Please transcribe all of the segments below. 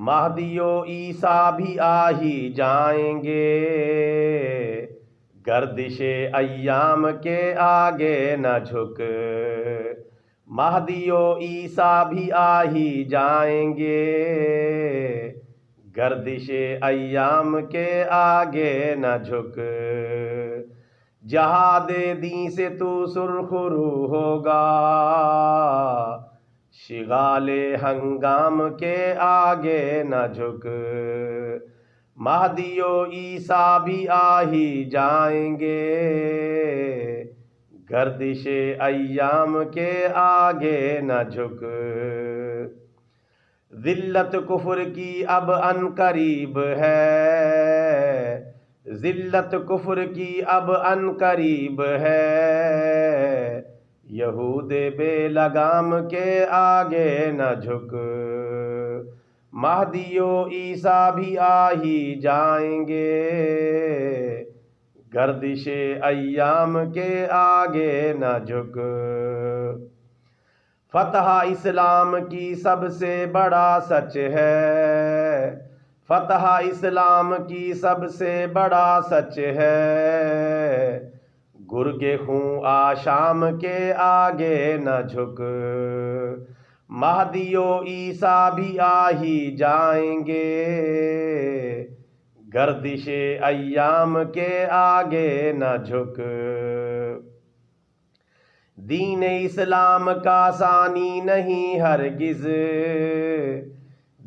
مہدی و عیسیٰ بھی آ ہی جائیں گے، گردش ایام کے آگے نہ جھک۔ مہدی و عیسیٰ بھی آ ہی جائیں گے، گردش ایام کے آگے نہ جھک۔ جہاد دین سے تو سرخرو ہوگا، شغال ہنگام کے آگے نہ جھک۔ مہدی و عیسیٰ بھی آ ہی جائیں گے، گردش ایام کے آگے نہ جھک۔ ذلت کفر کی اب ان قریب ہے، ذلت کفر کی اب ان قریب ہے، یہود بے لگام کے آگے نہ جھک۔ مہدی و عیسیٰ بھی آ ہی جائیں گے، گردش ایام کے آگے نہ جھک۔ فتح اسلام کی سب سے بڑا سچ ہے، فتح اسلام کی سب سے بڑا سچ ہے، گرگ خوں آشام کے آگے نہ جھک۔ مہدی و عیسیٰ بھی آ ہی جائیں گے، گردش ایام کے آگے نہ جھک۔ دین اسلام کا ثانی نہیں ہرگز،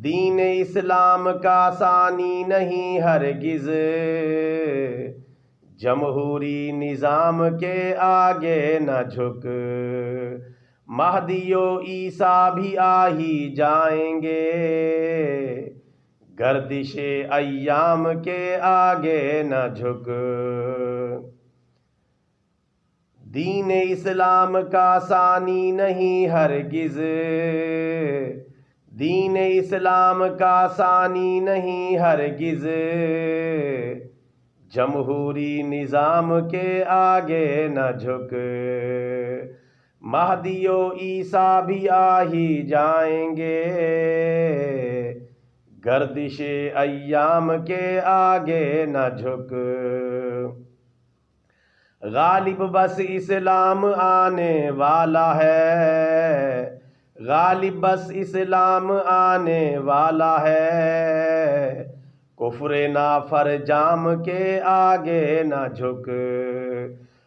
دین اسلام کا ثانی نہیں ہرگز، جمہوری نظام کے آگے نہ جھک۔ مہدی و عیسیٰ بھی آ ہی جائیں گے، گردش ایام کے آگے نہ جھک۔ دین اسلام کا ثانی نہیں ہرگز، دین اسلام کا ثانی نہیں ہرگز، جمہوری نظام کے آگے نہ جھک۔ مہدی و عیسیٰ بھی آ ہی جائیں گے، گردش ایام کے آگے نہ جھک۔ غالب بس اسلام آنے والا ہے، غالب بس اسلام آنے والا ہے، کفر نافرجام کے آگے نہ جھک۔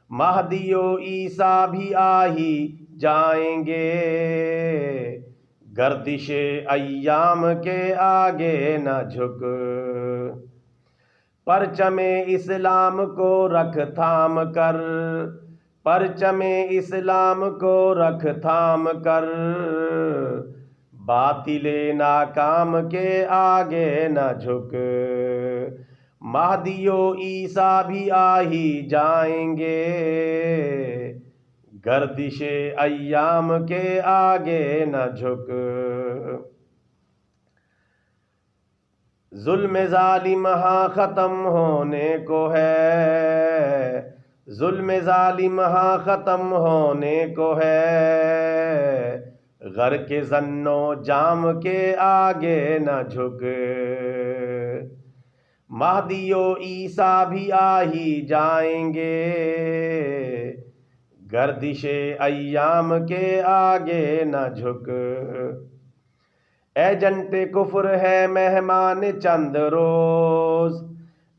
مہدی و عیسیٰ بھی آ ہی جائیں گے، گردش ایام کے آگے نہ جھک۔ پرچم اسلام کو رکھ تھام کر، پرچم اسلام کو رکھ تھام کر، باطل ناکام کے آگے نہ جھک۔ مہدی و عیسیٰ بھی آ ہی جائیں گے، گردش ایام کے آگے نہ جھک۔ ظلم ظالم ہاں ختم ہونے کو ہے، ظلم ظالم ہاں ختم ہونے کو ہے، غرق ظن و جام کے آگے نہ جھک۔ مہدی و عیسیٰ بھی آ ہی جائیں گے، گردش ایام کے آگے نہ جھک۔ ایجنٹ کفر ہے مہمان چند روز،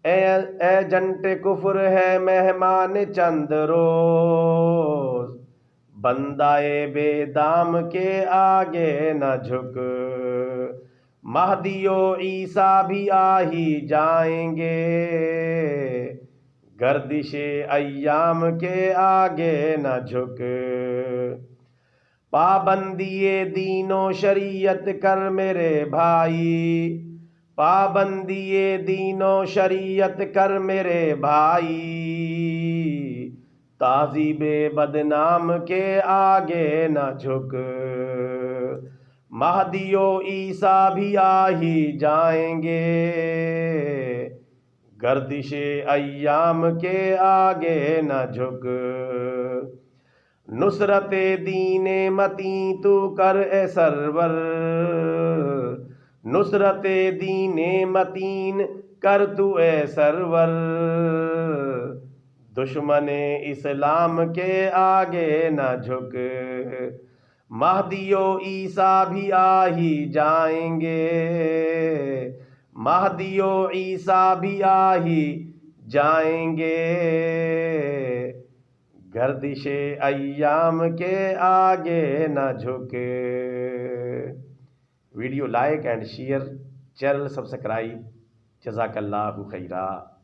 ایجنٹ کفر ہے مہمان چند روز، بندہ بے دام کے آگے نہ جھک۔ مہدی و عیسیٰ بھی آ ہی جائیں گے، گردش ایام کے آگے نہ جھک۔ پابندی دین و شریعت کر میرے بھائی، پابندی دین و شریعت کر میرے بھائی، تہذیب بدنام کے آگے نہ جھک۔ مہدی و عیسیٰ بھی آ ہی جائیں گے، گردش ایام کے آگے نہ جھک۔ نصرت دین متیں تو کر اے سرور، نصرت دین متین کر تو اے سرور، دشمن اسلام کے آگے نہ جھک، مہدی و عیسیٰ بھی آ ہی جائیں گے، مہدی و عیسیٰ بھی آ ہی جائیں گے، گردش ایام کے آگے نہ جھکے۔ Video like and share, channel subscribe, جزاک اللہ خیرہ۔